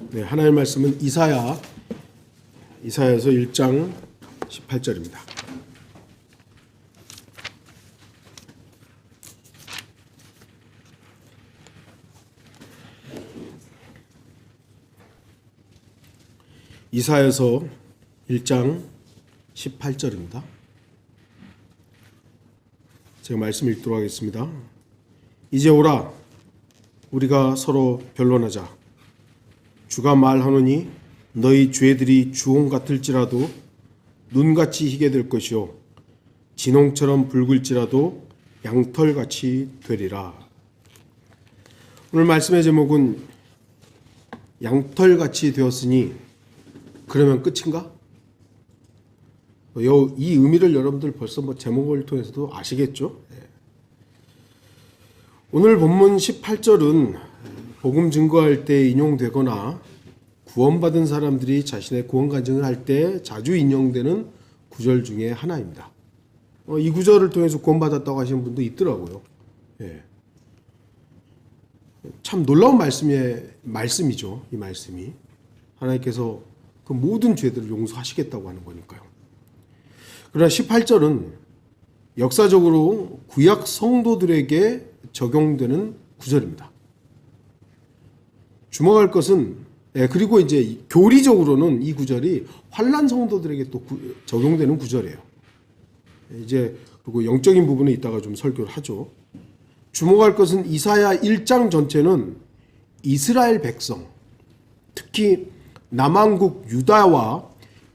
네, 하나님의 말씀은 이사야서 1장 18절입니다. 이사야서 1장 18절입니다. 제가 말씀 읽도록 하겠습니다. 이제 오라, 우리가 서로 변론하자. 주가 말하노니 너희 죄들이 주홍 같을지라도 눈같이 희게 될 것이요 진홍처럼 붉을지라도 양털같이 되리라. 오늘 말씀의 제목은 양털같이 되었으니 그러면 끝인가? 이 의미를 여러분들 벌써 제목을 통해서도 아시겠죠? 오늘 본문 18절은 복음 증거할 때 인용되거나 구원받은 사람들이 자신의 구원 간증을 할 때 자주 인용되는 구절 중에 하나입니다. 이 구절을 통해서 구원받았다고 하시는 분도 있더라고요. 참 놀라운 말씀이죠. 이 말씀이 하나님께서 그 모든 죄들을 용서하시겠다고 하는 거니까요. 그러나 18절은 역사적으로 구약 성도들에게 적용되는 구절입니다. 주목할 것은 그리고 이제 교리적으로는 이 구절이 환난 성도들에게 또 적용되는 구절이에요. 이제 그리고 영적인 부분에 이따가 좀 설교를 하죠. 주목할 것은 이사야 1장 전체는 이스라엘 백성, 특히 남왕국 유다와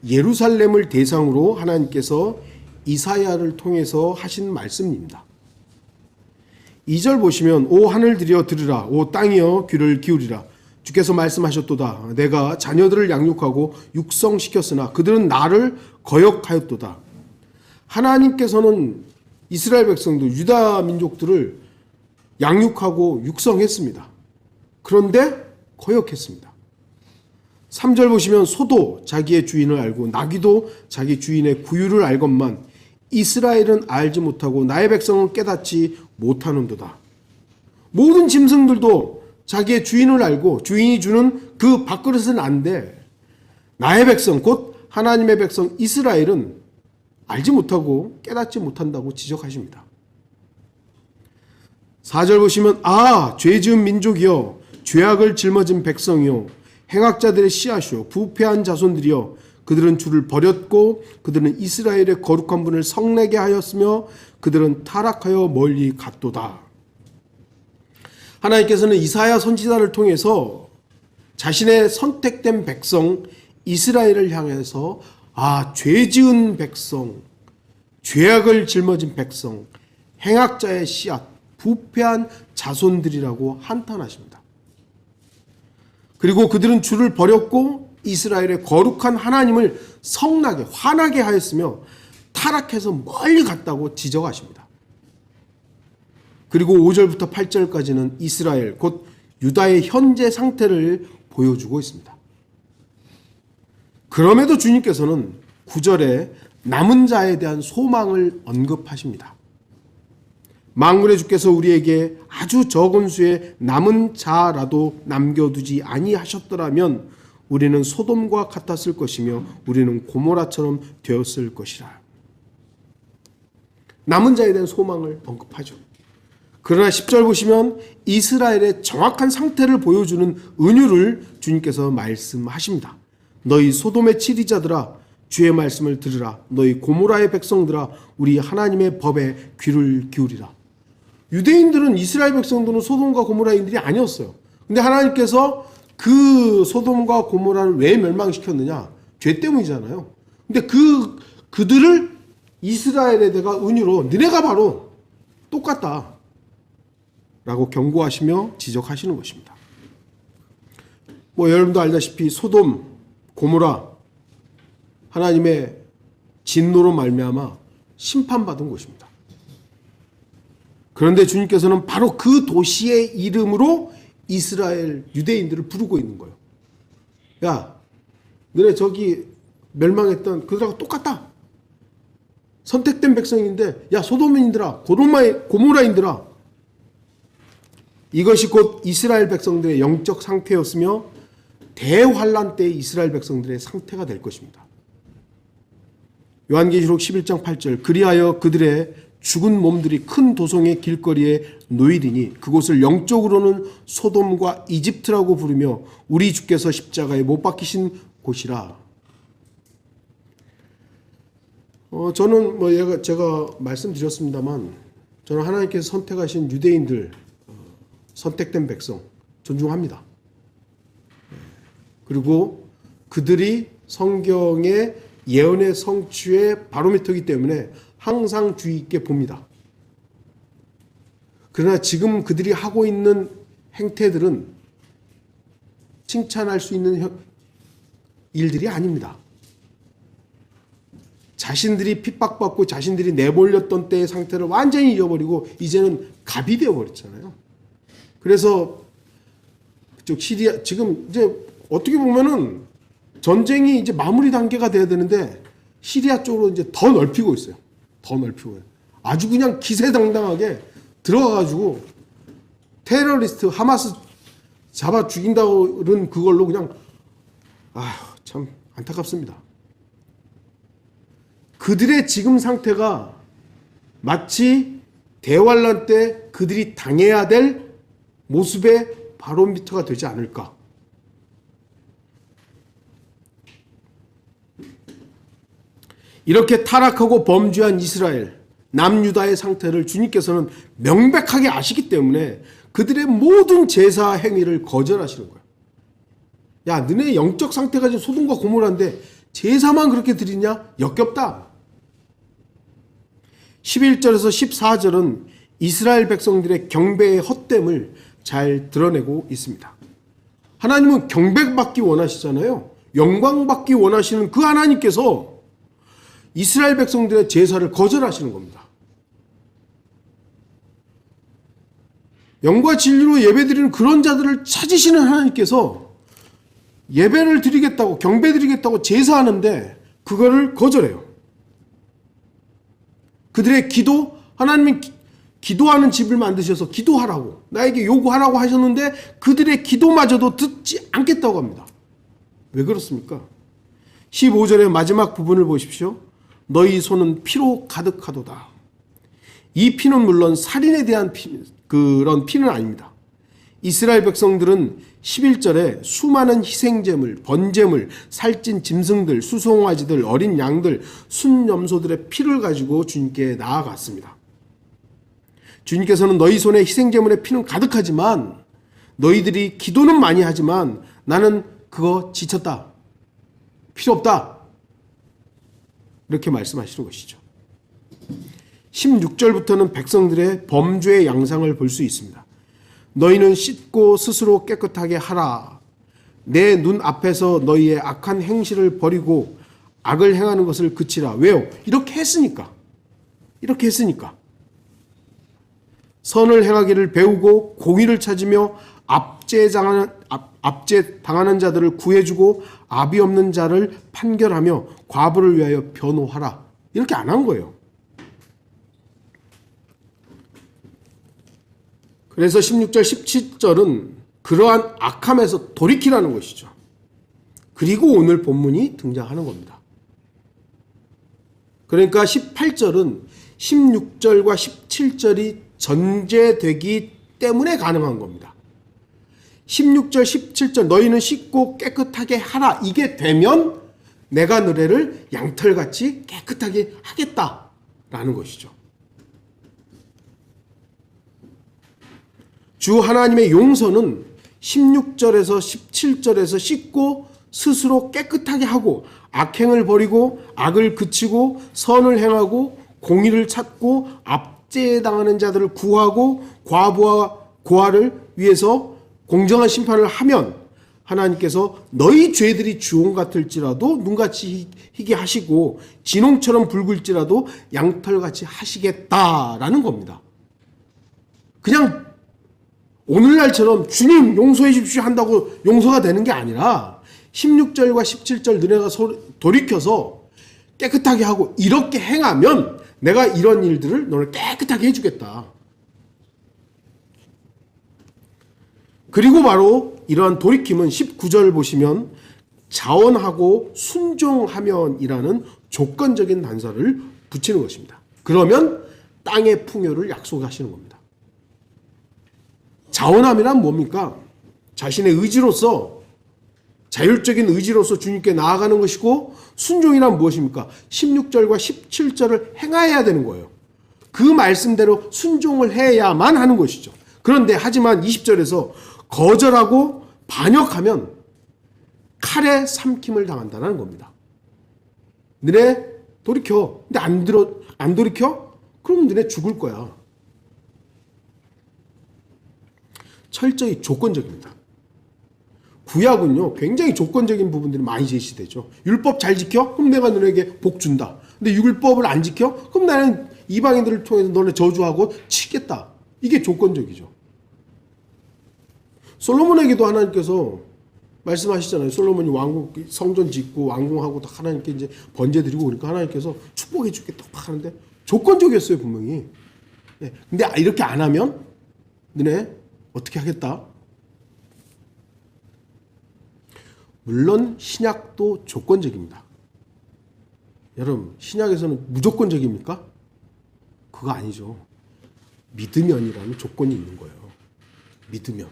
예루살렘을 대상으로 하나님께서 이사야를 통해서 하신 말씀입니다. 2절 보시면 오 하늘들이여 들으라, 오 땅이여 귀를 기울이라. 주께서 말씀하셨도다. 내가 자녀들을 양육하고 육성시켰으나 그들은 나를 거역하였도다. 하나님께서는 이스라엘 백성들, 유다 민족들을 양육하고 육성했습니다. 그런데 거역했습니다. 3절 보시면 소도 자기의 주인을 알고 나귀도 자기 주인의 구유를 알건만 이스라엘은 알지 못하고 나의 백성은 깨닫지 못하는도다. 모든 짐승들도 자기의 주인을 알고 주인이 주는 그 밥그릇은 안돼 나의 백성 곧 하나님의 백성 이스라엘은 알지 못하고 깨닫지 못한다고 지적하십니다. 4절 보시면 죄 지은 민족이여 죄악을 짊어진 백성이여 행악자들의 씨앗이요 부패한 자손들이여 그들은 주를 버렸고 그들은 이스라엘의 거룩한 분을 성내게 하였으며 그들은 타락하여 멀리 갔도다. 하나님께서는 이사야 선지자를 통해서 자신의 선택된 백성 이스라엘을 향해서 죄 지은 백성, 죄악을 짊어진 백성, 행악자의 씨앗, 부패한 자손들이라고 한탄하십니다. 그리고 그들은 주를 버렸고 이스라엘의 거룩한 하나님을 성나게 화나게 하였으며 타락해서 멀리 갔다고 지적하십니다. 그리고 5절부터 8절까지는 이스라엘 곧 유다의 현재 상태를 보여주고 있습니다. 그럼에도 주님께서는 9절에 남은 자에 대한 소망을 언급하십니다. 만군의 주께서 우리에게 아주 적은 수의 남은 자라도 남겨두지 아니하셨더라면 우리는 소돔과 같았을 것이며 우리는 고모라처럼 되었을 것이라. 남은 자에 대한 소망을 언급하죠. 그러나 10절 보시면 이스라엘의 정확한 상태를 보여주는 은유를 주님께서 말씀하십니다. 너희 소돔의 치리자들아 주의 말씀을 들으라. 너희 고모라의 백성들아 우리 하나님의 법에 귀를 기울이라. 유대인들은 이스라엘 백성들은 소돔과 고모라인들이 아니었어요. 근데 하나님께서 그 소돔과 고모라를 왜 멸망시켰느냐? 죄 때문이잖아요. 근데 그들을 이스라엘에다가 은유로 너네가 바로 똑같다 라고 경고하시며 지적하시는 것입니다. 여러분도 알다시피 소돔, 고모라 하나님의 진노로 말미암아 심판받은 곳입니다. 그런데 주님께서는 바로 그 도시의 이름으로 이스라엘 유대인들을 부르고 있는 거예요. 야, 너네 저기 멸망했던 그들하고 똑같다. 선택된 백성인데 야 소돔인들아 고모라인들아 이것이 곧 이스라엘 백성들의 영적 상태였으며 대환란 때 이스라엘 백성들의 상태가 될 것입니다. 요한계시록 11장 8절 그리하여 그들의 죽은 몸들이 큰 도성의 길거리에 놓이리니 그곳을 영적으로는 소돔과 이집트라고 부르며 우리 주께서 십자가에 못 박히신 곳이라. 저는 제가 말씀드렸습니다만 저는 하나님께서 선택하신 유대인들, 선택된 백성 존중합니다. 그리고 그들이 성경의 예언의 성취의 바로미터이기 때문에 항상 주의 있게 봅니다. 그러나 지금 그들이 하고 있는 행태들은 칭찬할 수 있는 일들이 아닙니다. 자신들이 핍박받고 자신들이 내몰렸던 때의 상태를 완전히 잃어버리고 이제는 갑이 되어버렸잖아요. 그래서 그쪽 시리아 지금 이제 어떻게 보면은 전쟁이 이제 마무리 단계가 돼야 되는데 시리아 쪽으로 이제 더 넓히고 있어요. 더 넓히고 아주 그냥 기세당당하게 들어가가지고 테러리스트 하마스 잡아 죽인다는 그걸로 그냥 참 안타깝습니다. 그들의 지금 상태가 마치 대환란 때 그들이 당해야 될 모습의 바로미터가 되지 않을까. 이렇게 타락하고 범죄한 이스라엘, 남유다의 상태를 주님께서는 명백하게 아시기 때문에 그들의 모든 제사 행위를 거절하시는 거예요. 야, 너네 영적 상태가 지금 소돔과 고모라인데 제사만 그렇게 드리냐? 역겹다. 11절에서 14절은 이스라엘 백성들의 경배의 헛됨을 잘 드러내고 있습니다. 하나님은 경배받기 원하시잖아요. 영광받기 원하시는 그 하나님께서 이스라엘 백성들의 제사를 거절하시는 겁니다. 영과 진리로 예배드리는 그런 자들을 찾으시는 하나님께서 예배를 드리겠다고 경배 드리겠다고 제사하는데 그거를 거절해요. 그들의 기도, 하나님이 기도하는 집을 만드셔서 기도하라고 나에게 요구하라고 하셨는데 그들의 기도마저도 듣지 않겠다고 합니다. 왜 그렇습니까? 15절의 마지막 부분을 보십시오. 너희 손은 피로 가득하도다. 이 피는 물론 살인에 대한 그런 피는 아닙니다. 이스라엘 백성들은 11절에 수많은 희생제물, 번제물, 살찐 짐승들, 수송아지들, 어린 양들, 순염소들의 피를 가지고 주님께 나아갔습니다. 주님께서는 너희 손에 희생제물의 피는 가득하지만 너희들이 기도는 많이 하지만 나는 그거 지쳤다. 필요 없다. 이렇게 말씀하시는 것이죠. 16절부터는 백성들의 범죄의 양상을 볼 수 있습니다. 너희는 씻고 스스로 깨끗하게 하라. 내 눈 앞에서 너희의 악한 행실을 버리고 악을 행하는 것을 그치라. 왜요? 이렇게 했으니까. 이렇게 했으니까. 선을 행하기를 배우고 공의를 찾으며 압제당하는 자들을 구해주고 압이 없는 자를 판결하며 과부를 위하여 변호하라. 이렇게 안 한 거예요. 그래서 16절, 17절은 그러한 악함에서 돌이키라는 것이죠. 그리고 오늘 본문이 등장하는 겁니다. 그러니까 18절은 16절과 17절이 전제되기 때문에 가능한 겁니다. 16절, 17절 너희는 씻고 깨끗하게 하라. 이게 되면 내가 너희를 양털같이 깨끗하게 하겠다라는 것이죠. 주 하나님의 용서는 16절에서 17절에서 씻고 스스로 깨끗하게 하고 악행을 버리고 악을 그치고 선을 행하고 공의를 찾고 압제당하는 자들을 구하고 과부와 고아를 위해서 공정한 심판을 하면 하나님께서 너희 죄들이 주홍 같을지라도 눈같이 희게 하시고 진홍처럼 붉을지라도 양털같이 하시겠다라는 겁니다. 그냥 오늘날처럼 주님 용서해 주십시오 한다고 용서가 되는 게 아니라 16절과 17절 너네가 돌이켜서 깨끗하게 하고 이렇게 행하면 내가 이런 일들을 너를 깨끗하게 해주겠다. 그리고 바로 이러한 돌이킴은 19절 보시면 자원하고 순종하면이라는 조건적인 단서를 붙이는 것입니다. 그러면 땅의 풍요를 약속하시는 겁니다. 자원함이란 뭡니까? 자신의 의지로서, 자율적인 의지로서 주님께 나아가는 것이고, 순종이란 무엇입니까? 16절과 17절을 행해야 되는 거예요. 그 말씀대로 순종을 해야만 하는 것이죠. 그런데 하지만 20절에서 거절하고 반역하면 칼에 삼킴을 당한다는 겁니다. 너네 돌이켜. 근데 안 돌이켜? 그럼 너네 죽을 거야. 철저히 조건적입니다. 구약은요, 굉장히 조건적인 부분들이 많이 제시되죠. 율법 잘 지켜? 그럼 내가 너네에게 복 준다. 근데 율법을 안 지켜? 그럼 나는 이방인들을 통해서 너네 저주하고 치겠다. 이게 조건적이죠. 솔로몬에게도 하나님께서 말씀하시잖아요. 솔로몬이 왕국, 성전 짓고 왕궁하고 하나님께 이제 번제 드리고 그러니까 하나님께서 축복해 주겠다 하는데 조건적이었어요, 분명히. 근데 이렇게 안 하면 너네 어떻게 하겠다? 물론 신약도 조건적입니다. 여러분, 신약에서는 무조건적입니까? 그거 아니죠. 믿으면이라는 조건이 있는 거예요. 믿으면.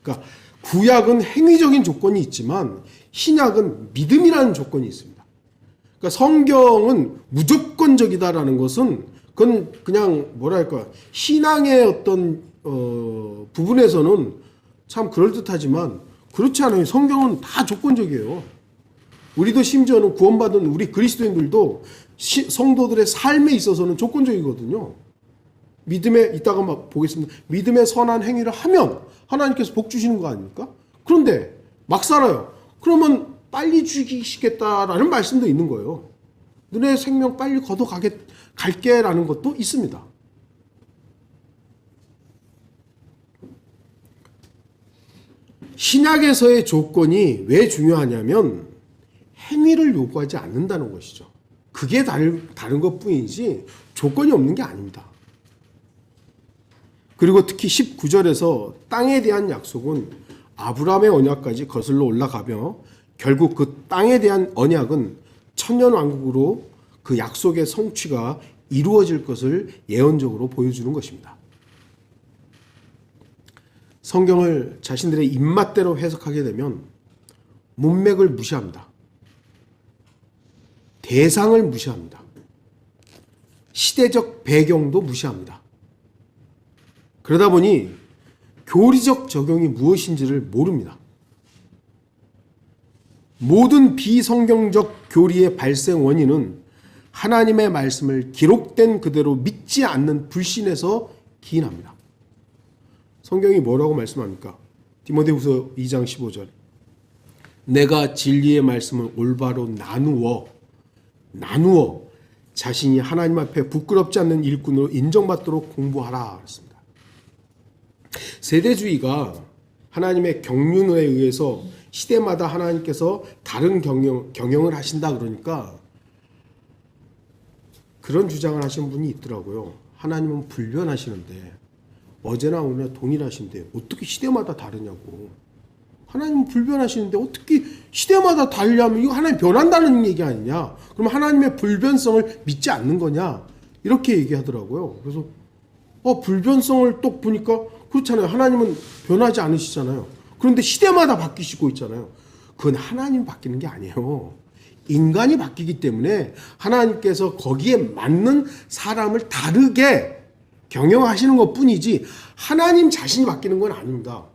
그러니까 구약은 행위적인 조건이 있지만 신약은 믿음이라는 조건이 있습니다. 그러니까 성경은 무조건적이다라는 것은 그건 그냥 뭐랄까 신앙의 어떤 부분에서는 참 그럴듯하지만 그렇지 않아요. 성경은 다 조건적이에요. 우리도 심지어는 구원받은 우리 그리스도인들도 성도들의 삶에 있어서는 조건적이거든요. 믿음에 이따가 막 보겠습니다. 믿음의 선한 행위를 하면 하나님께서 복 주시는 거 아닙니까? 그런데 막 살아요. 그러면 빨리 죽이시겠다라는 말씀도 있는 거예요. 너네 생명 빨리 갈게라는 것도 있습니다. 신약에서의 조건이 왜 중요하냐면 행위를 요구하지 않는다는 것이죠. 그게 다른 것뿐이지 조건이 없는 게 아닙니다. 그리고 특히 19절에서 땅에 대한 약속은 아브라함의 언약까지 거슬러 올라가며 결국 그 땅에 대한 언약은 천년왕국으로 그 약속의 성취가 이루어질 것을 예언적으로 보여주는 것입니다. 성경을 자신들의 입맛대로 해석하게 되면 문맥을 무시합니다. 대상을 무시합니다. 시대적 배경도 무시합니다. 그러다 보니 교리적 적용이 무엇인지를 모릅니다. 모든 비성경적 교리의 발생 원인은 하나님의 말씀을 기록된 그대로 믿지 않는 불신에서 기인합니다. 성경이 뭐라고 말씀합니까? 디모데후서 2장 15절. 내가 진리의 말씀을 올바로 나누어 자신이 하나님 앞에 부끄럽지 않는 일꾼으로 인정받도록 공부하라 했습니다. 세대주의가 하나님의 경륜에 의해서 시대마다 하나님께서 다른 경영을 하신다 그러니까 그런 주장을 하시는 분이 있더라고요. 하나님은 불변하시는데 어제나 오늘나 동일하신데 어떻게 시대마다 다르냐고. 하나님은 불변하시는데 어떻게 시대마다 다르냐면 이거 하나님 변한다는 얘기 아니냐. 그럼 하나님의 불변성을 믿지 않는 거냐. 이렇게 얘기하더라고요. 그래서 불변성을 또 보니까 그렇잖아요. 하나님은 변하지 않으시잖아요. 그런데 시대마다 바뀌시고 있잖아요. 그건 하나님 바뀌는 게 아니에요. 인간이 바뀌기 때문에 하나님께서 거기에 맞는 사람을 다르게 경영하시는 것뿐이지 하나님 자신이 바뀌는 건 아닙니다.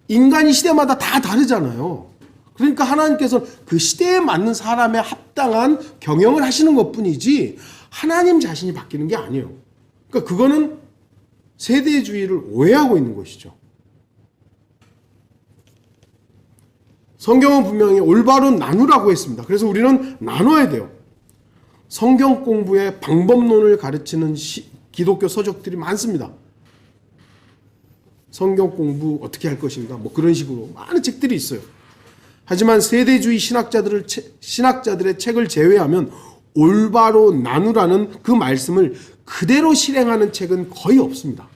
인간이 시대마다 다 다르잖아요. 그러니까 하나님께서 그 시대에 맞는 사람에 합당한 경영을 하시는 것뿐이지 하나님 자신이 바뀌는 게 아니에요. 그러니까 그거는 세대주의를 오해하고 있는 것이죠. 성경은 분명히 올바로 나누라고 했습니다. 그래서 우리는 나눠야 돼요. 성경 공부의 방법론을 가르치는 기독교 서적들이 많습니다. 성경 공부 어떻게 할 것인가 뭐 그런 식으로 많은 책들이 있어요. 하지만 세대주의 신학자들의 책을 제외하면 올바로 나누라는 그 말씀을 그대로 실행하는 책은 거의 없습니다.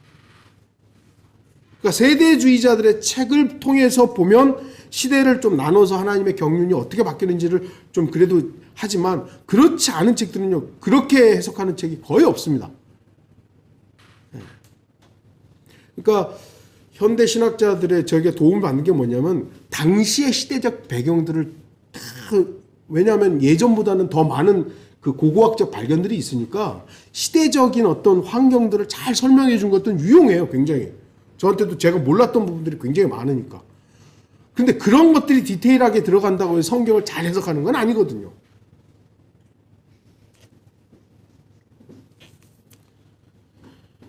그러니까 세대주의자들의 책을 통해서 보면 시대를 좀 나눠서 하나님의 경륜이 어떻게 바뀌는지를 좀 그래도 하지만 그렇지 않은 책들은요, 그렇게 해석하는 책이 거의 없습니다. 그러니까 현대 신학자들의 저에게 도움을 받는 게 뭐냐면 당시의 시대적 배경들을 다, 왜냐하면 예전보다는 더 많은 그 고고학적 발견들이 있으니까 시대적인 어떤 환경들을 잘 설명해 준 것도 유용해요, 굉장히. 저한테도 제가 몰랐던 부분들이 굉장히 많으니까. 근데 그런 것들이 디테일하게 들어간다고 해서 성경을 잘 해석하는 건 아니거든요.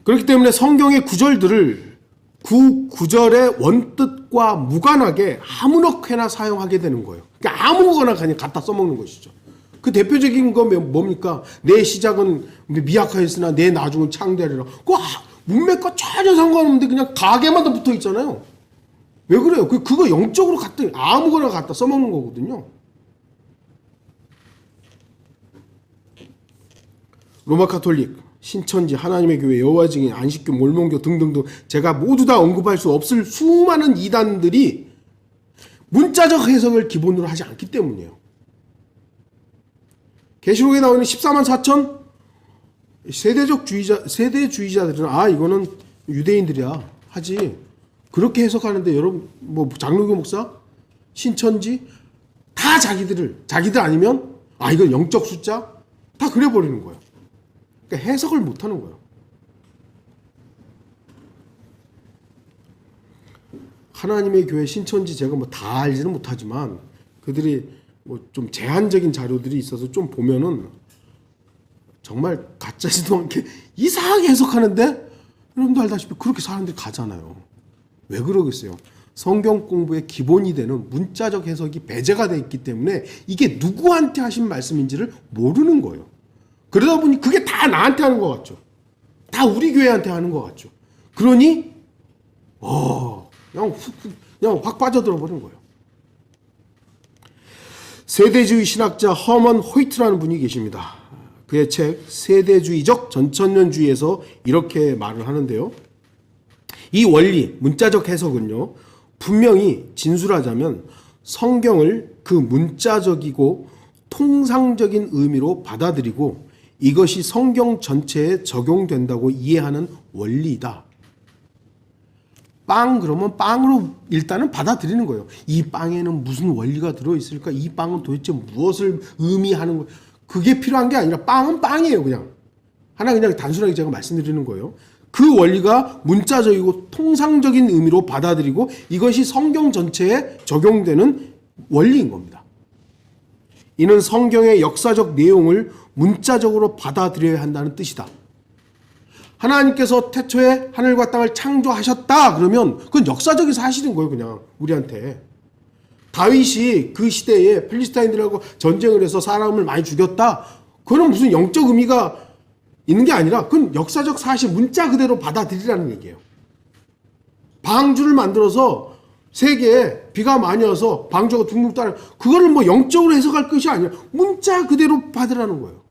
그렇기 때문에 성경의 구절들을 그 구절의 원뜻과 무관하게 아무렇게나 사용하게 되는 거예요. 그러니까 아무거나 그냥 갖다 써먹는 것이죠. 그 대표적인 건 뭡니까? 내 시작은 미약하였으나 내 나중은 창대하리라. 그 문맥과 전혀 상관없는데 그냥 가게마다 붙어 있잖아요. 왜 그래요? 그거 영적으로 갖다 아무거나 갖다 써먹는 거거든요. 로마 카톨릭, 신천지, 하나님의 교회, 여호와 증인, 안식교, 몰몬교 등등등 제가 모두 다 언급할 수 없을 수많은 이단들이 문자적 해석을 기본으로 하지 않기 때문이에요. 계시록에 나오는 14만 4천 세대주의자들은 이거는 유대인들이야 하지. 그렇게 해석하는데 여러분 뭐 장로교 목사, 신천지 다 자기들 아니면 이건 영적 숫자 다 그려버리는 거예요. 그러니까 해석을 못하는 거예요. 하나님의 교회, 신천지 제가 뭐 다 알지는 못하지만 그들이 뭐 좀 제한적인 자료들이 있어서 좀 보면은 정말 가짜지도 않게 이상하게 해석하는데 여러분도 알다시피 그렇게 사람들이 가잖아요. 왜 그러겠어요? 성경 공부의 기본이 되는 문자적 해석이 배제가 되어 있기 때문에 이게 누구한테 하신 말씀인지를 모르는 거예요. 그러다 보니 그게 다 나한테 하는 것 같죠. 다 우리 교회한테 하는 것 같죠. 그러니 그냥 확 빠져들어 버린 거예요. 세대주의 신학자 허먼 호이트라는 분이 계십니다. 그의 책 세대주의적 전천년주의에서 이렇게 말을 하는데요. 이 원리, 문자적 해석은요, 분명히 진술하자면 성경을 그 문자적이고 통상적인 의미로 받아들이고 이것이 성경 전체에 적용된다고 이해하는 원리이다. 빵 그러면 빵으로 일단은 받아들이는 거예요. 이 빵에는 무슨 원리가 들어있을까? 이 빵은 도대체 무엇을 의미하는 거? 그게 필요한 게 아니라 빵은 빵이에요. 그냥 단순하게 제가 말씀드리는 거예요. 그 원리가 문자적이고 통상적인 의미로 받아들이고 이것이 성경 전체에 적용되는 원리인 겁니다. 이는 성경의 역사적 내용을 문자적으로 받아들여야 한다는 뜻이다. 하나님께서 태초에 하늘과 땅을 창조하셨다 그러면 그건 역사적인 사실인 거예요. 그냥 우리한테. 다윗이 그 시대에 필리스타인들하고 전쟁을 해서 사람을 많이 죽였다. 그건 무슨 영적 의미가 있는 게 아니라 그건 역사적 사실 문자 그대로 받아들이라는 얘기예요. 방주를 만들어서 세계에 비가 많이 와서 방주가 둥둥 따라 그거를 뭐 영적으로 해석할 것이 아니라 문자 그대로 받으라는 거예요.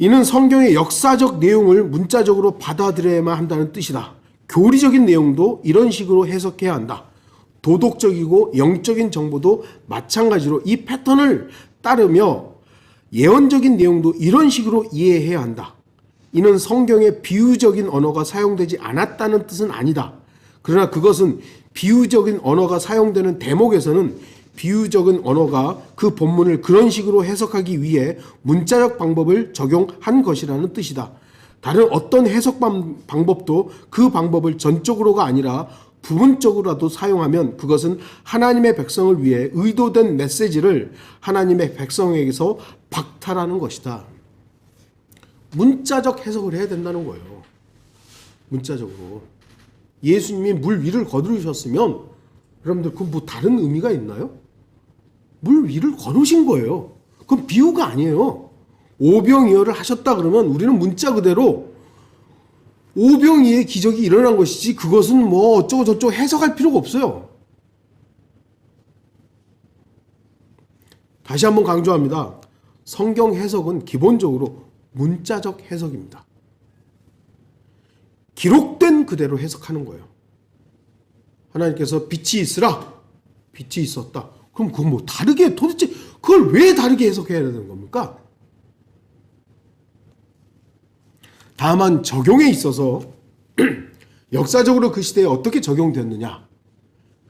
이는 성경의 역사적 내용을 문자적으로 받아들여야만 한다는 뜻이다. 교리적인 내용도 이런 식으로 해석해야 한다. 도덕적이고 영적인 정보도 마찬가지로 이 패턴을 따르며 예언적인 내용도 이런 식으로 이해해야 한다. 이는 성경에 비유적인 언어가 사용되지 않았다는 뜻은 아니다. 그러나 그것은 비유적인 언어가 사용되는 대목에서는 비유적인 언어가 그 본문을 그런 식으로 해석하기 위해 문자적 방법을 적용한 것이라는 뜻이다. 다른 어떤 해석 방법도 그 방법을 전적으로가 아니라 부분적으로라도 사용하면 그것은 하나님의 백성을 위해 의도된 메시지를 하나님의 백성에게서 박탈하는 것이다. 문자적 해석을 해야 된다는 거예요. 문자적으로. 예수님이 물 위를 거두셨으면 여러분들 그 뭐 다른 의미가 있나요? 물 위를 걸으신 거예요. 그건 비유가 아니에요. 오병이어를 하셨다 그러면 우리는 문자 그대로 오병이어의 기적이 일어난 것이지 그것은 뭐 어쩌고 저쩌고 해석할 필요가 없어요. 다시 한번 강조합니다. 성경 해석은 기본적으로 문자적 해석입니다. 기록된 그대로 해석하는 거예요. 하나님께서 빛이 있으라, 빛이 있었다. 그럼 그건 뭐 다르게, 도대체 그걸 왜 다르게 해석해야 되는 겁니까? 다만 적용에 있어서 역사적으로 그 시대에 어떻게 적용됐느냐,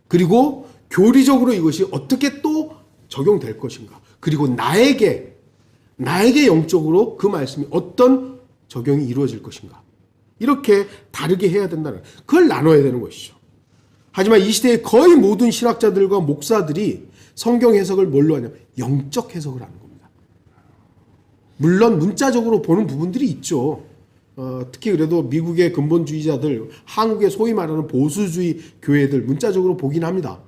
그리고 교리적으로 이것이 어떻게 또 적용될 것인가, 그리고 나에게 영적으로 그 말씀이 어떤 적용이 이루어질 것인가, 이렇게 다르게 해야 된다는, 그걸 나눠야 되는 것이죠. 하지만 이 시대의 거의 모든 신학자들과 목사들이 성경 해석을 뭘로 하냐면 영적 해석을 하는 겁니다. 물론 문자적으로 보는 부분들이 있죠. 특히 그래도 미국의 근본주의자들, 한국의 소위 말하는 보수주의 교회들 문자적으로 보긴 합니다.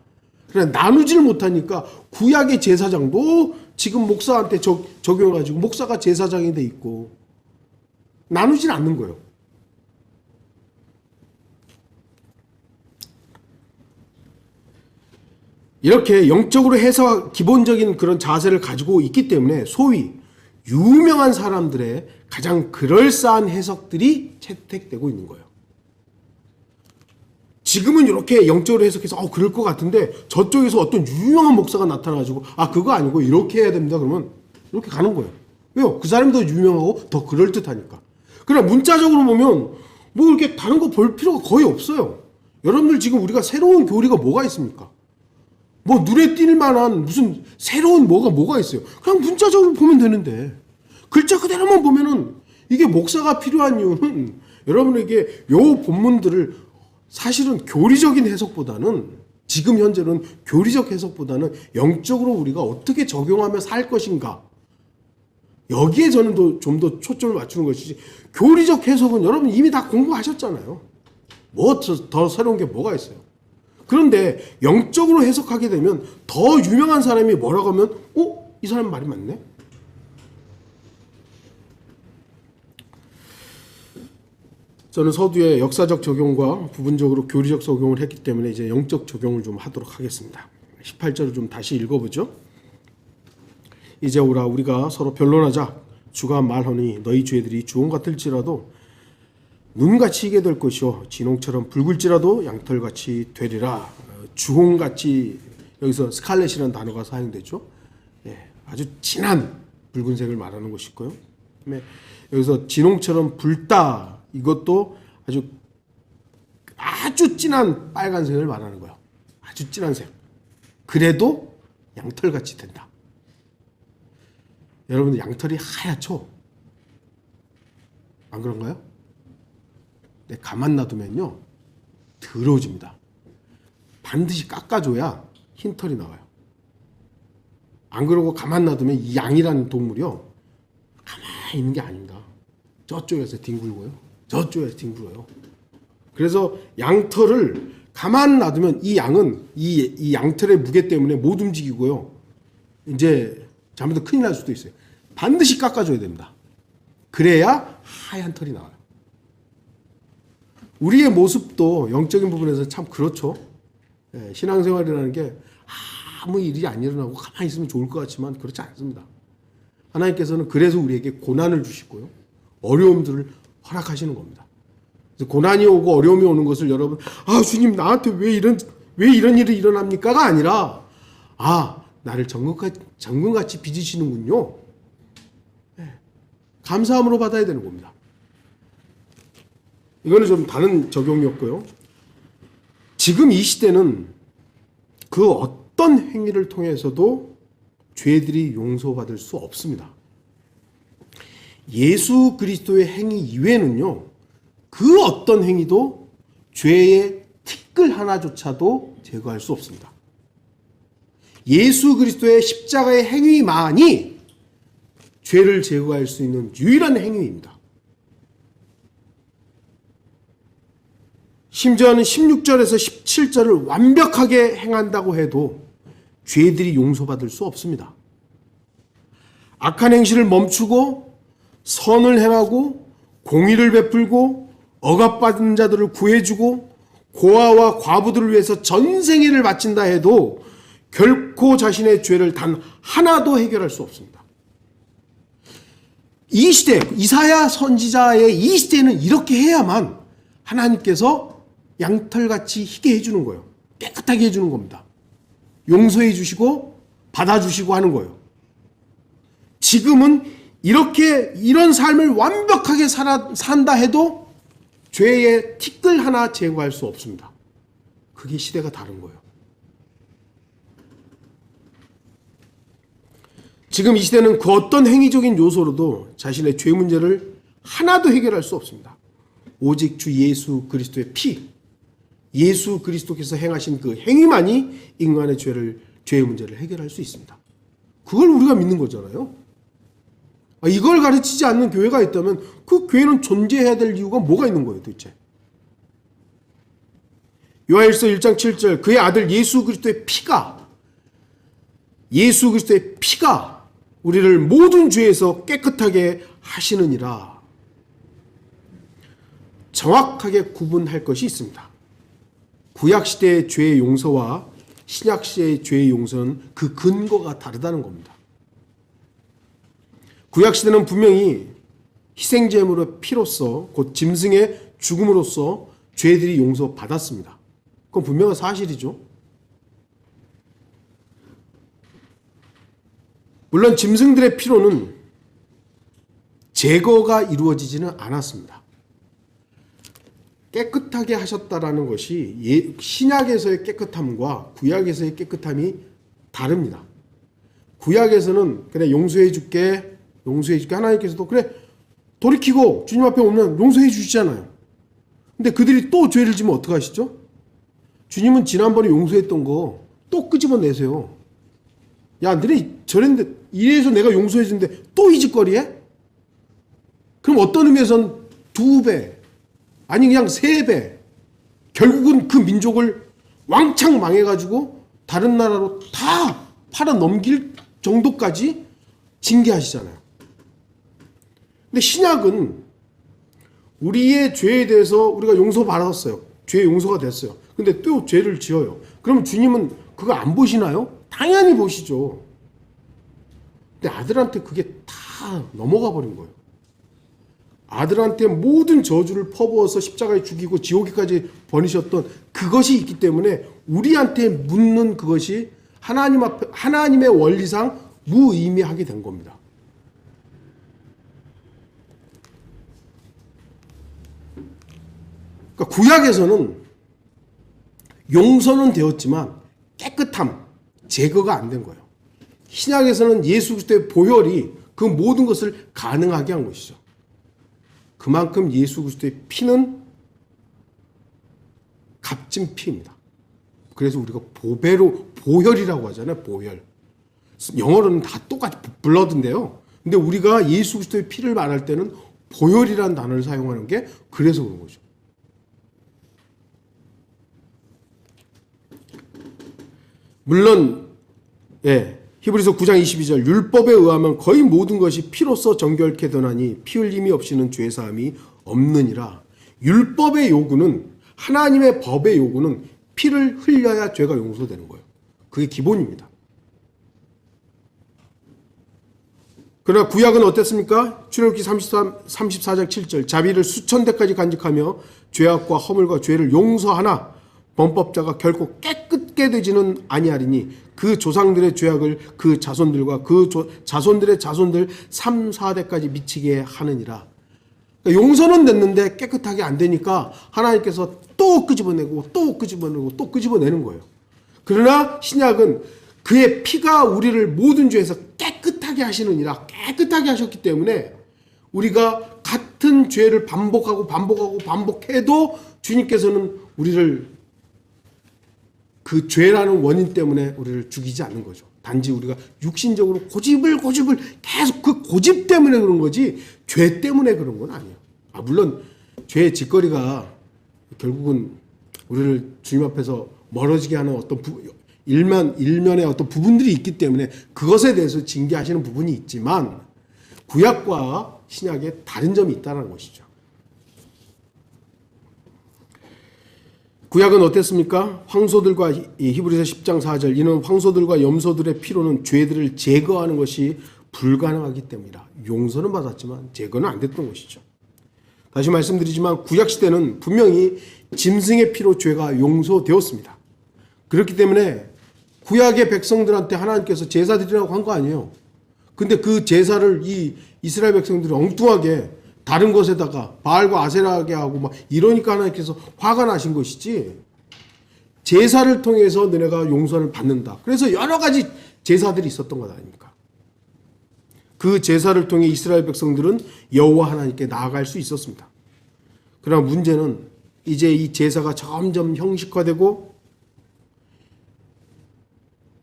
그러나 나누지를 못하니까 구약의 제사장도 지금 목사한테 적용해가지고 목사가 제사장이 돼 있고 나누질 않는 거예요. 이렇게 영적으로 해석, 기본적인 그런 자세를 가지고 있기 때문에 소위 유명한 사람들의 가장 그럴싸한 해석들이 채택되고 있는 거예요. 지금은 이렇게 영적으로 해석해서 그럴 것 같은데 저쪽에서 어떤 유명한 목사가 나타나가지고 그거 아니고 이렇게 해야 됩니다. 그러면 이렇게 가는 거예요. 왜요? 그 사람이 더 유명하고 더 그럴듯하니까. 그러나 문자적으로 보면 뭐 이렇게 다른 거 볼 필요가 거의 없어요. 여러분들 지금 우리가 새로운 교리가 뭐가 있습니까? 뭐 눈에 띌 만한 무슨 새로운 뭐가 있어요. 그냥 문자적으로 보면 되는데 글자 그대로만 보면은, 이게 목사가 필요한 이유는 여러분에게 요 본문들을 사실은 교리적인 해석보다는, 지금 현재는 교리적 해석보다는 영적으로 우리가 어떻게 적용하며 살 것인가, 여기에 저는 좀 더 초점을 맞추는 것이지, 교리적 해석은 여러분 이미 다 공부하셨잖아요. 뭐 더 새로운 게 뭐가 있어요. 그런데 영적으로 해석하게 되면 더 유명한 사람이 뭐라고 하면 이 사람 말이 맞네? 저는 서두에 역사적 적용과 부분적으로 교리적 적용을 했기 때문에 이제 영적 적용을 좀 하도록 하겠습니다. 18절을 좀 다시 읽어보죠. 이제 오라, 우리가 서로 변론하자. 주가 말하니 너희 죄들이 주홍 같을지라도 눈같이 희게 될 것이요 진홍처럼 붉을지라도 양털같이 되리라. 주홍같이, 여기서 스칼렛이라는 단어가 사용되죠. 아주 진한 붉은색을 말하는 것이고요. 그다음에 여기서 진홍처럼 붉다, 이것도 아주 진한 빨간색을 말하는 거예요. 아주 진한 색. 그래도 양털같이 된다. 여러분들 양털이 하얗죠? 안 그런가요? 네, 가만 놔두면요 더러워집니다. 반드시 깎아줘야 흰 털이 나와요. 안 그러고 가만 놔두면 이 양이라는 동물이요, 가만히 있는 게 아닙니다. 저쪽에서 뒹굴고요, 저쪽에서 뒹굴어요. 그래서 양털을 가만 놔두면 이 양은 이 양털의 무게 때문에 못 움직이고요, 이제 잘못하면 큰일 날 수도 있어요. 반드시 깎아줘야 됩니다. 그래야 하얀 털이 나와요. 우리의 모습도 영적인 부분에서 참 그렇죠. 신앙생활이라는 게 아무 일이 안 일어나고 가만히 있으면 좋을 것 같지만 그렇지 않습니다. 하나님께서는 그래서 우리에게 고난을 주시고요, 어려움들을 허락하시는 겁니다. 그래서 고난이 오고 어려움이 오는 것을 여러분, 주님 나한테 왜 이런 일이 일어납니까가 아니라, 나를 정금같이 빚으시는군요. 감사함으로 받아야 되는 겁니다. 이거는 좀 다른 적용이었고요. 지금 이 시대는 그 어떤 행위를 통해서도 죄들이 용서받을 수 없습니다. 예수 그리스도의 행위 이외에는요, 그 어떤 행위도 죄의 티끌 하나조차도 제거할 수 없습니다. 예수 그리스도의 십자가의 행위만이 죄를 제거할 수 있는 유일한 행위입니다. 심지어는 16절에서 17절을 완벽하게 행한다고 해도 죄들이 용서받을 수 없습니다. 악한 행실을 멈추고 선을 행하고 공의를 베풀고 억압받은 자들을 구해주고 고아와 과부들을 위해서 전생애를 바친다 해도 결코 자신의 죄를 단 하나도 해결할 수 없습니다. 이 시대, 이사야 선지자의 이 시대는 이렇게 해야만 하나님께서 양털같이 희게 해주는 거예요. 깨끗하게 해주는 겁니다. 용서해 주시고 받아주시고 하는 거예요. 지금은 이런 삶을 완벽하게 산다 해도 죄의 티끌 하나 제거할 수 없습니다. 그게 시대가 다른 거예요. 지금 이 시대는 그 어떤 행위적인 요소로도 자신의 죄 문제를 하나도 해결할 수 없습니다. 오직 주 예수 그리스도의 피, 예수 그리스도께서 행하신 그 행위만이 인간의 죄의 문제를 해결할 수 있습니다. 그걸 우리가 믿는 거잖아요. 이걸 가르치지 않는 교회가 있다면 그 교회는 존재해야 될 이유가 뭐가 있는 거예요, 도대체? 요한일서 1장 7절 그의 아들 예수 그리스도의 피가 우리를 모든 죄에서 깨끗하게 하시느니라. 정확하게 구분할 것이 있습니다. 구약시대의 죄의 용서와 신약시대의 죄의 용서는 그 근거가 다르다는 겁니다. 구약시대는 분명히 희생제물의 피로서 곧 짐승의 죽음으로써 죄들이 용서받았습니다. 그건 분명한 사실이죠. 물론 짐승들의 피로는 제거가 이루어지지는 않았습니다. 깨끗하게 하셨다라는 것이 신약에서의 깨끗함과 구약에서의 깨끗함이 다릅니다. 구약에서는 그래 용서해 줄게 하나님께서도 그래 돌이키고 주님 앞에 오면 용서해 주시잖아요. 근데 그들이 또 죄를 지면 어떡하시죠? 주님은 지난번에 용서했던 거 또 끄집어내세요. 야, 너네 저랬는데 이래서 내가 용서해 주는데 또 이 짓거리해? 그럼 어떤 의미에서는 2배 아니 그냥 3배 결국은 그 민족을 왕창 망해가지고 다른 나라로 다 팔아 넘길 정도까지 징계하시잖아요. 근데 신약은 우리의 죄에 대해서 우리가 용서받았어요. 죄 용서가 됐어요. 근데 또 죄를 지어요. 그럼 주님은 그거 안 보시나요? 당연히 보시죠. 근데 아들한테 그게 다 넘어가 버린 거예요. 아들한테 모든 저주를 퍼부어서 십자가에 죽이고 지옥에까지 버리셨던 그것이 있기 때문에 우리한테 묻는 그것이 하나님 앞에 하나님의 원리상 무의미하게 된 겁니다. 그러니까 구약에서는 용서는 되었지만 깨끗함, 제거가 안 된 거예요. 신약에서는 예수 그리스도의 보혈이 그 모든 것을 가능하게 한 것이죠. 그만큼 예수 그리스도의 피는 값진 피입니다. 그래서 우리가 보혈이라고 하잖아요. 보혈. 영어로는 다 똑같이 블러드인데요. 근데 우리가 예수 그리스도의 피를 말할 때는 보혈이라는 단어를 사용하는 게 그래서 그런 거죠. 물론 히브리서 9장 22절 율법에 의하면 거의 모든 것이 피로써 정결케 되나니 피 흘림이 없이는 죄 사함이 없느니라. 율법의 요구는 하나님의 법의 요구는 피를 흘려야 죄가 용서되는 거예요. 그게 기본입니다. 그러나 구약은 어땠습니까? 출애굽기 34장 7절 자비를 수천 대까지 간직하며 죄악과 허물과 죄를 용서하나 범법자가 결코 깨끗게 되지는 아니하리니 그 조상들의 죄악을 그 자손들과 그 자손들의 자손들 3, 4대까지 미치게 하느니라. 그러니까 용서는 됐는데 깨끗하게 안 되니까 하나님께서 또 끄집어내고 또 끄집어내고 또 끄집어내는 거예요. 그러나 신약은 그의 피가 우리를 모든 죄에서 깨끗하게 하시느니라. 깨끗하게 하셨기 때문에 우리가 같은 죄를 반복해도 주님께서는 우리를 그 죄라는 원인 때문에 우리를 죽이지 않는 거죠. 단지 우리가 육신적으로 고집을 계속 그 고집 때문에 그런 거지 죄 때문에 그런 건 아니에요. 물론 죄의 짓거리가 결국은 우리를 주님 앞에서 멀어지게 하는 어떤 일면의 어떤 부분들이 있기 때문에 그것에 대해서 징계하시는 부분이 있지만 구약과 신약에 다른 점이 있다는 것이죠. 구약은 어땠습니까? 황소들과 히브리서 10장 4절 이는 황소들과 염소들의 피로는 죄들을 제거하는 것이 불가능하기 때문이다. 용서는 받았지만 제거는 안 됐던 것이죠. 다시 말씀드리지만 구약 시대는 분명히 짐승의 피로 죄가 용서되었습니다. 그렇기 때문에 구약의 백성들한테 하나님께서 제사 드리라고 한 거 아니에요. 근데 그 제사를 이 이스라엘 백성들이 엉뚱하게 다른 것에다가 바알과 아세라게 하고 막 이러니까 하나님께서 화가 나신 것이지, 제사를 통해서 너네가 용서를 받는다. 그래서 여러 가지 제사들이 있었던 것 아닙니까? 그 제사를 통해 이스라엘 백성들은 여호와 하나님께 나아갈 수 있었습니다. 그러나 문제는 이제 이 제사가 점점 형식화되고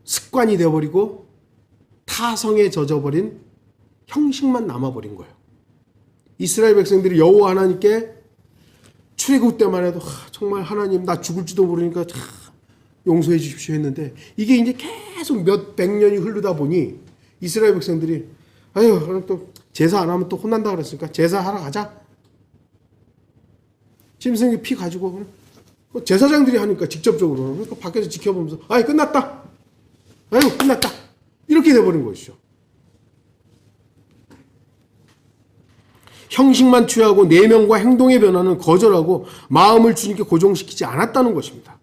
습관이 되어버리고 타성에 젖어버린 형식만 남아버린 거예요. 이스라엘 백성들이 여호와 하나님께 출애굽 때만 해도 정말 하나님 나 죽을지도 모르니까 용서해 주십시오 했는데, 이게 이제 계속 몇백 년이 흐르다 보니 이스라엘 백성들이 아유 그럼 또 제사 안 하면 또 혼난다 그랬으니까 제사하러 가자. 짐승의 피 가지고 제사장들이 하니까 직접적으로 그러니까 밖에서 지켜보면서 아이 끝났다. 아유 끝났다. 이렇게 돼버린 것이죠. 형식만 취하고 내면과 행동의 변화는 거절하고 마음을 주님께 고정시키지 않았다는 것입니다.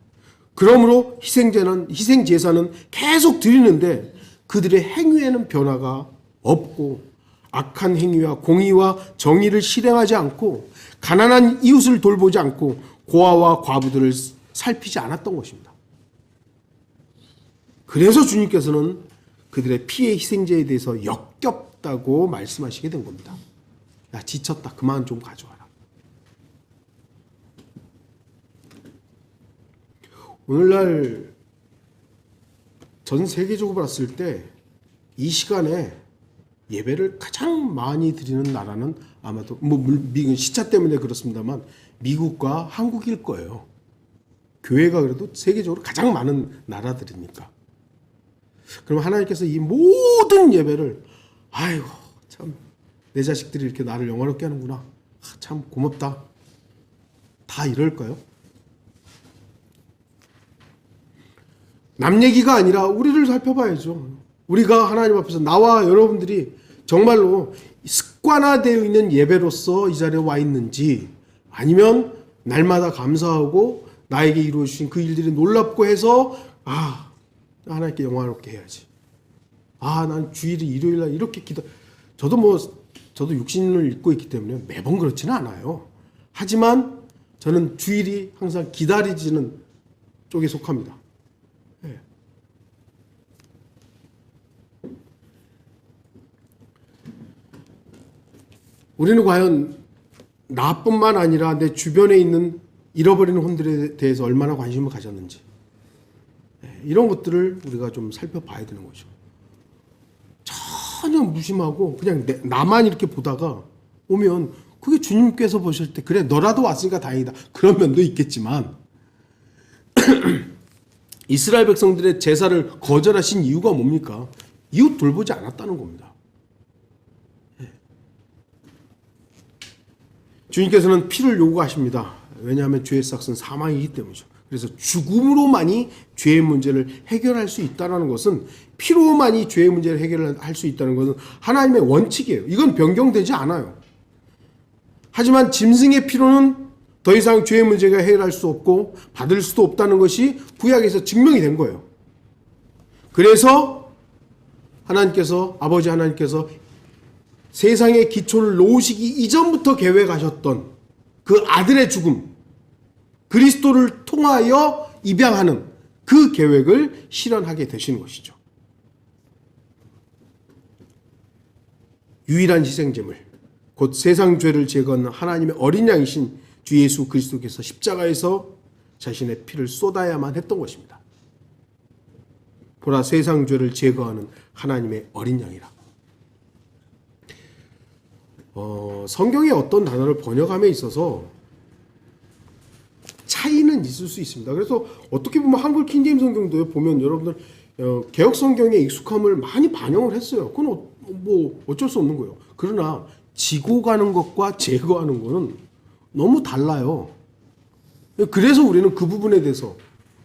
그러므로 희생제사는 계속 드리는데 그들의 행위에는 변화가 없고 악한 행위와 공의와 정의를 실행하지 않고 가난한 이웃을 돌보지 않고 고아와 과부들을 살피지 않았던 것입니다. 그래서 주님께서는 그들의 피의 희생제에 대해서 역겹다고 말씀하시게 된 겁니다. 야 지쳤다. 그만 좀 가져와라. 오늘날 전 세계적으로 봤을 때 이 시간에 예배를 가장 많이 드리는 나라는 아마도 미국 시차 때문에 그렇습니다만 미국과 한국일 거예요. 교회가 그래도 세계적으로 가장 많은 나라들이니까. 그럼 하나님께서 이 모든 예배를 아이고 참 내 자식들이 이렇게 나를 영화롭게 하는구나. 참 고맙다. 다 이럴까요? 남 얘기가 아니라 우리를 살펴봐야죠. 우리가 하나님 앞에서 나와 여러분들이 정말로 습관화되어 있는 예배로서 이 자리에 와 있는지, 아니면 날마다 감사하고 나에게 이루어주신 그 일들이 놀랍고 해서 하나님께 영화롭게 해야지. 난 주일이 일요일날 이렇게 저도 육신을 입고 있기 때문에 매번 그렇지는 않아요. 하지만 저는 주일이 항상 기다리지는 쪽에 속합니다. 네. 우리는 과연 나뿐만 아니라 내 주변에 있는 잃어버리는 혼들에 대해서 얼마나 관심을 가졌는지, 이런 것들을 우리가 좀 살펴봐야 되는 거죠. 전혀 무심하고 그냥 나만 이렇게 보다가 오면 그게 주님께서 보실 때 그래 너라도 왔으니까 다행이다 그런 면도 있겠지만 이스라엘 백성들의 제사를 거절하신 이유가 뭡니까? 이웃 돌보지 않았다는 겁니다. 주님께서는 피를 요구하십니다. 왜냐하면 죄의 삭은 사망이기 때문이죠. 그래서 죽음으로만이 죄의 문제를 해결할 수 있다는 것은, 피로만이 죄의 문제를 해결할 수 있다는 것은 하나님의 원칙이에요. 이건 변경되지 않아요. 하지만 짐승의 피로는 더 이상 죄의 문제가 해결할 수 없고 받을 수도 없다는 것이 구약에서 증명이 된 거예요. 그래서 아버지 하나님께서 세상의 기초를 놓으시기 이전부터 계획하셨던 그 아들의 죽음, 그리스도를 통하여 입양하는 그 계획을 실현하게 되시는 것이죠. 유일한 희생제물, 곧 세상 죄를 제거하는 하나님의 어린 양이신 주 예수 그리스도께서 십자가에서 자신의 피를 쏟아야만 했던 것입니다. 보라 세상 죄를 제거하는 하나님의 어린 양이라. 성경의 어떤 단어를 번역함에 있어서 차이는 있을 수 있습니다. 그래서 어떻게 보면 한글 킹제임 성경도 보면 여러분들 개혁 성경의 익숙함을 많이 반영을 했어요. 그건 어쩔 수 없는 거예요. 그러나 지고 가는 것과 제거하는 것은 너무 달라요. 그래서 우리는 그 부분에 대해서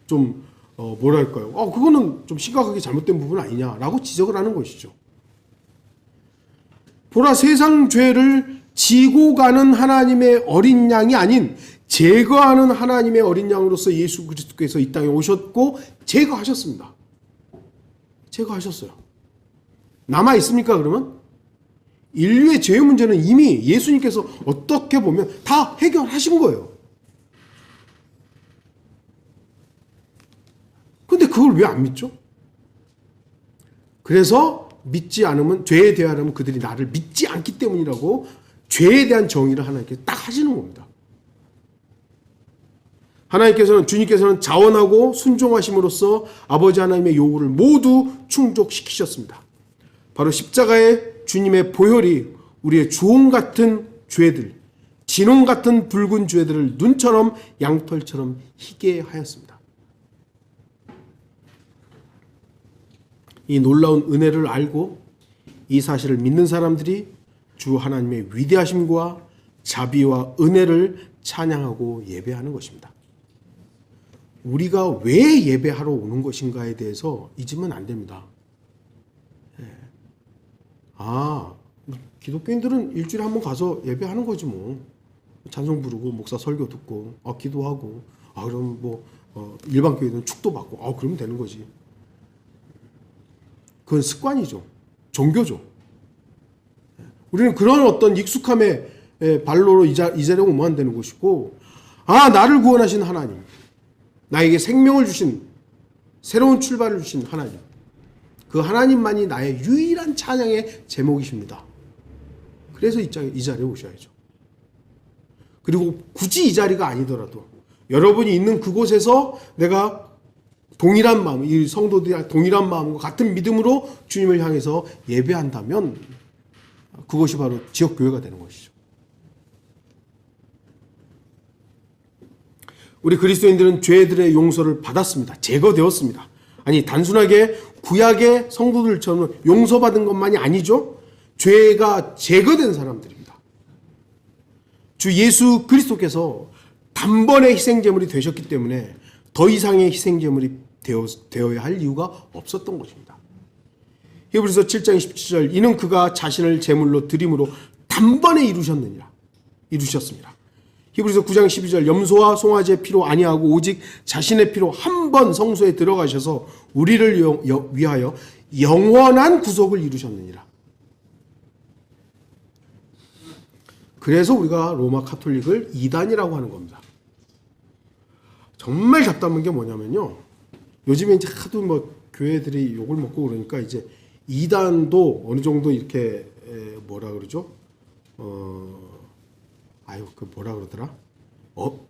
좀 뭐랄까요? 그거는 좀 심각하게 잘못된 부분 아니냐라고 지적을 하는 것이죠. 보라, 세상 죄를 지고 가는 하나님의 어린 양이 아닌 제거하는 하나님의 어린 양으로서 예수 그리스도께서 이 땅에 오셨고 제거하셨습니다. 제거하셨어요. 남아 있습니까 그러면? 인류의 죄의 문제는 이미 예수님께서 어떻게 보면 다 해결하신 거예요. 근데 그걸 왜 안 믿죠? 그래서 믿지 않으면, 죄에 대하면 그들이 나를 믿지 않기 때문이라고 죄에 대한 정의를 하나님께서 딱 하시는 겁니다. 주님께서는 자원하고 순종하심으로써 아버지 하나님의 요구를 모두 충족시키셨습니다. 바로 십자가의 주님의 보혈이 우리의 주홍 같은 죄들, 진홍 같은 붉은 죄들을 눈처럼 양털처럼 희게 하였습니다. 이 놀라운 은혜를 알고 이 사실을 믿는 사람들이 주 하나님의 위대하심과 자비와 은혜를 찬양하고 예배하는 것입니다. 우리가 왜 예배하러 오는 것인가에 대해서 잊으면 안 됩니다. 기독교인들은 일주일에 한 번 가서 예배하는 거지 뭐. 찬송 부르고 목사 설교 듣고 기도하고 그럼 뭐 일반 교회는 축도 받고 그러면 되는 거지. 그건 습관이죠. 종교죠. 우리는 그런 어떤 익숙함의 발로로 이 자리에 오면 안 되는 것이고, 나를 구원하신 하나님, 나에게 생명을 주신, 새로운 출발을 주신 하나님, 그 하나님만이 나의 유일한 찬양의 제목이십니다. 그래서 이 자리에 오셔야죠. 그리고 굳이 이 자리가 아니더라도 여러분이 있는 그곳에서 내가 동일한 마음, 이 성도들이 동일한 마음과 같은 믿음으로 주님을 향해서 예배한다면 그것이 바로 지역교회가 되는 것이죠. 우리 그리스도인들은 죄들의 용서를 받았습니다. 제거되었습니다. 아니, 단순하게 구약의 성도들처럼 용서받은 것만이 아니죠. 죄가 제거된 사람들입니다. 주 예수 그리스도께서 단번에 희생제물이 되셨기 때문에 더 이상의 희생제물이 되어야 할 이유가 없었던 것입니다. 히브리서 7장 27절, 이는 그가 자신을 제물로 드림으로 단번에 이루셨습니다. 히브리서 9장 12절, 염소와 송아지의 피로 아니하고 오직 자신의 피로 한 번 성소에 들어가셔서 우리를 위하여 영원한 구속을 이루셨느니라. 그래서 우리가 로마 카톨릭을 이단이라고 하는 겁니다. 정말 답답한 게 뭐냐면요, 요즘에 이제 하도 뭐 교회들이 욕을 먹고 그러니까 이제 이단도 어느 정도 이렇게 뭐라 그러죠? 그 뭐라 그러더라?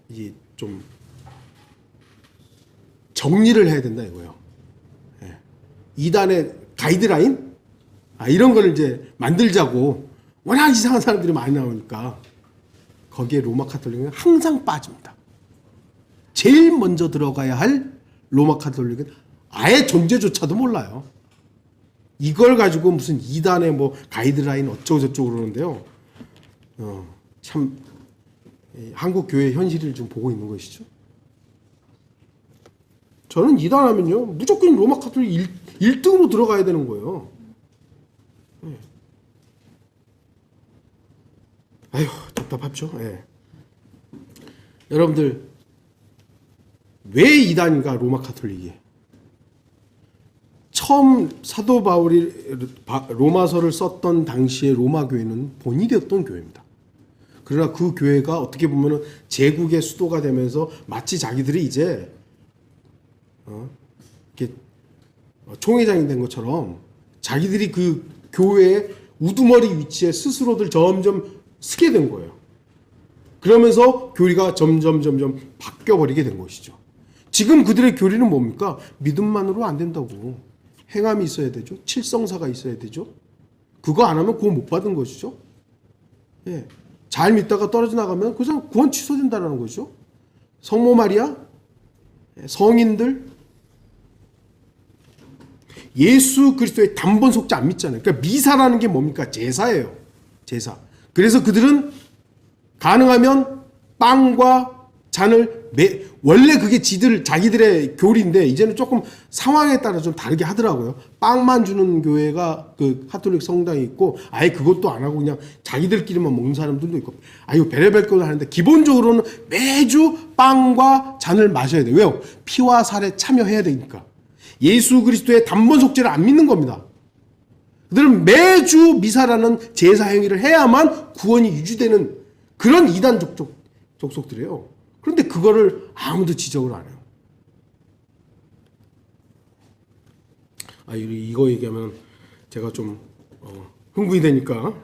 이 좀 정리를 해야 된다 이거예요. 이단의 가이드라인? 이런 거를 이제 만들자고 워낙 이상한 사람들이 많이 나오니까 거기에 로마 카톨릭은 항상 빠집니다. 제일 먼저 들어가야 할 로마 카톨릭은 아예 존재조차도 몰라요. 이걸 가지고 무슨 이단의 뭐 가이드라인 어쩌고저쩌고 그러는데요. 참 한국 교회 현실을 좀 보고 있는 것이죠. 저는 이단하면요 무조건 로마 카톨릭 1등으로 들어가야 되는 거예요. 아휴 답답하죠. 여러분들 왜 이단인가 로마 카톨릭이? 처음 사도 바울이 로마서를 썼던 당시에 로마 교회는 본이되었던 교회입니다. 그러나 그 교회가 어떻게 보면 제국의 수도가 되면서 마치 자기들이 이제 이렇게 총회장이 된 것처럼 자기들이 그 교회의 우두머리 위치에 스스로들 점점 서게 된 거예요. 그러면서 교리가 점점 바뀌어버리게 된 것이죠. 지금 그들의 교리는 뭡니까? 믿음만으로 안 된다고. 행함이 있어야 되죠. 칠성사가 있어야 되죠. 그거 안 하면 구원 못 받은 것이죠. 잘 믿다가 떨어져 나가면 그 사람 구원 취소된다는 거죠. 성모 마리아, 성인들, 예수 그리스도의 단번 속죄 안 믿잖아요. 그러니까 미사라는 게 뭡니까? 제사예요. 제사. 그래서 그들은 가능하면 빵과 원래 그게 자기들의 교리인데 이제는 조금 상황에 따라 좀 다르게 하더라고요. 빵만 주는 교회가 그 카톨릭 성당이 있고 아예 그것도 안 하고 그냥 자기들끼리만 먹는 사람들도 있고 아유 별의별 걸 하는데 기본적으로는 매주 빵과 잔을 마셔야 돼요. 왜요? 피와 살에 참여해야 되니까. 예수 그리스도의 단번 속죄를 안 믿는 겁니다. 그들은 매주 미사라는 제사 행위를 해야만 구원이 유지되는 그런 이단 족속들이에요. 그런데 그거를 아무도 지적을 안 해요. 이거 얘기하면 제가 좀 흥분이 되니까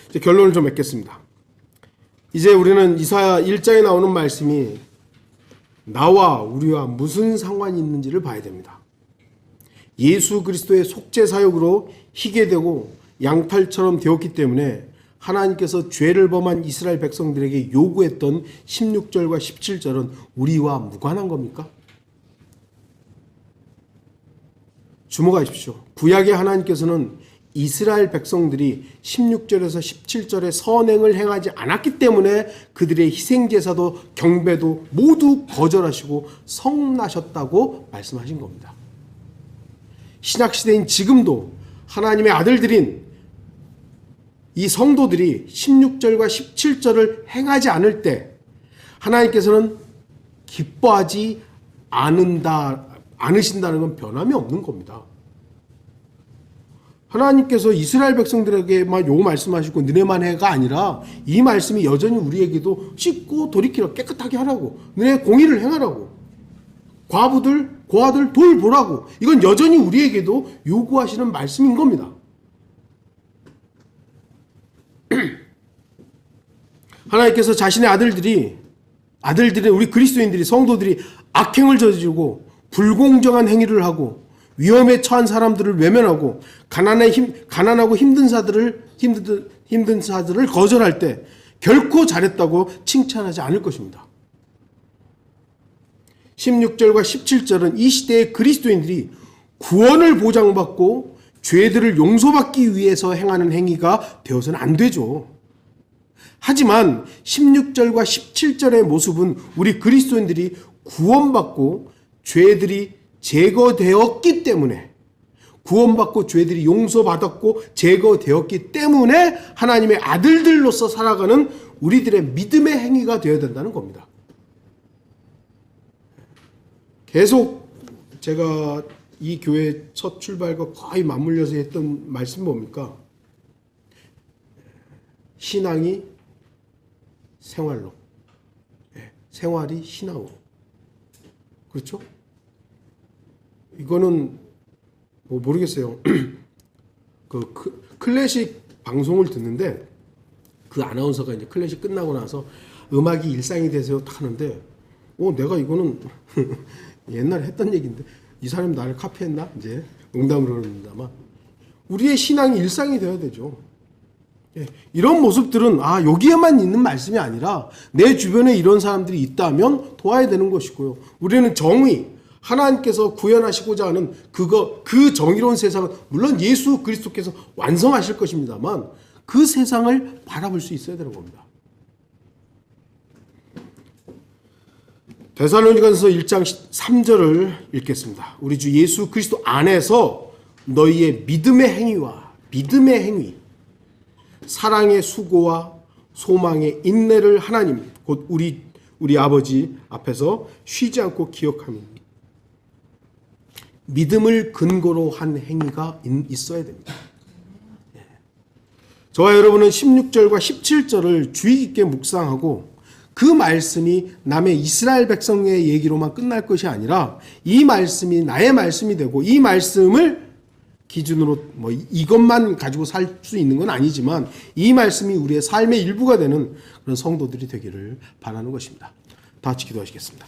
이제 결론을 좀 맺겠습니다. 이제 우리는 이사야 1장에 나오는 말씀이 나와 우리와 무슨 상관이 있는지를 봐야 됩니다. 예수 그리스도의 속죄 사역으로 희게 되고 양탈처럼 되었기 때문에 하나님께서 죄를 범한 이스라엘 백성들에게 요구했던 16절과 17절은 우리와 무관한 겁니까? 주목하십시오. 구약의 하나님께서는 이스라엘 백성들이 16절에서 17절의 선행을 행하지 않았기 때문에 그들의 희생제사도 경배도 모두 거절하시고 성나셨다고 말씀하신 겁니다. 신약시대인 지금도 하나님의 아들들인 이 성도들이 16절과 17절을 행하지 않을 때 하나님께서는 기뻐하지 않으신다는 건 변함이 없는 겁니다. 하나님께서 이스라엘 백성들에게만 요 말씀하시고 너네만 해가 아니라 이 말씀이 여전히 우리에게도 씻고 돌이키라 깨끗하게 하라고 너네 공의를 행하라고 과부들 고아들 돌보라고 이건 여전히 우리에게도 요구하시는 말씀인 겁니다. 하나님께서 자신의 아들들이 우리 그리스도인들이 성도들이 악행을 저지르고 불공정한 행위를 하고 위험에 처한 사람들을 외면하고 가난하고 힘든 자들을 거절할 때 결코 잘했다고 칭찬하지 않을 것입니다. 16절과 17절은 이 시대의 그리스도인들이 구원을 보장받고 죄들을 용서받기 위해서 행하는 행위가 되어서는 안 되죠. 하지만 16절과 17절의 모습은 우리 그리스도인들이 구원받고 죄들이 제거되었기 때문에 구원받고 죄들이 용서받았고 제거되었기 때문에 하나님의 아들들로서 살아가는 우리들의 믿음의 행위가 되어야 된다는 겁니다. 계속 제가 이 교회 첫 출발과 거의 맞물려서 했던 말씀이 뭡니까? 신앙이 생활로, 생활이 신앙으로. 그렇죠? 이거는 뭐 모르겠어요. 클래식 방송을 듣는데 그 아나운서가 이제 클래식 끝나고 나서 음악이 일상이 되세요 하는데 내가 이거는 옛날에 했던 얘기인데 이 사람이 나를 카피했나? 이제 농담으로 그러는다만 우리의 신앙이 일상이 되어야 되죠. 이런 모습들은 여기에만 있는 말씀이 아니라 내 주변에 이런 사람들이 있다면 도와야 되는 것이고요. 우리는 정의, 하나님께서 구현하시고자 하는 그 정의로운 세상은 물론 예수 그리스도께서 완성하실 것입니다만 그 세상을 바라볼 수 있어야 되는 겁니다. 데살로니가서 1장 3절을 읽겠습니다. 우리 주 예수 그리스도 안에서 너희의 믿음의 행위, 사랑의 수고와 소망의 인내를 하나님 곧 우리 아버지 앞에서 쉬지 않고 기억하며 믿음을 근거로 한 행위가 있어야 됩니다. 저와 여러분은 16절과 17절을 주의 깊게 묵상하고 그 말씀이 남의 이스라엘 백성의 얘기로만 끝날 것이 아니라 이 말씀이 나의 말씀이 되고 이 말씀을 기준으로 이것만 가지고 살 수 있는 건 아니지만 이 말씀이 우리의 삶의 일부가 되는 그런 성도들이 되기를 바라는 것입니다. 다 같이 기도하시겠습니다.